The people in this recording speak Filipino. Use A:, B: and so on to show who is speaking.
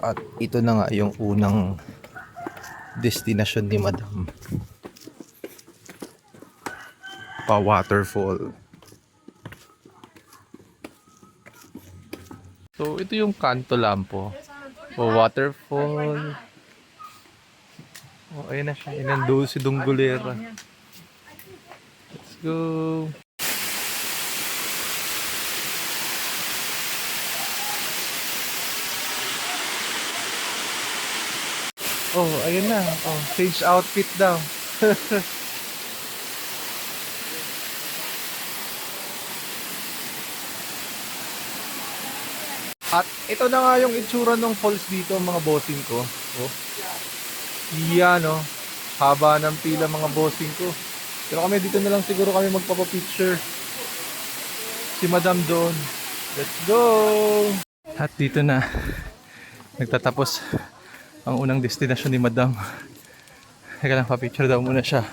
A: At ito na nga yung unang destinasyon ni Madam. Pa-waterfall. So ito yung Canto Lampo. Pa-waterfall. Oh, ayun na siya. Inandun si Dunggulera. Let's go. Oh, ayun na. Oh, change outfit daw. At ito na nga yung itsura ng falls dito, mga bossing ko. Oh. Iyan, oh. Haba ng pila, mga bossing ko. Pero kami dito na lang siguro kami magpapapicture. Si Madam doon. Let's go! At dito na nagtatapos ang unang destinasyon ni Madam. Teka lang, papicture daw muna siya.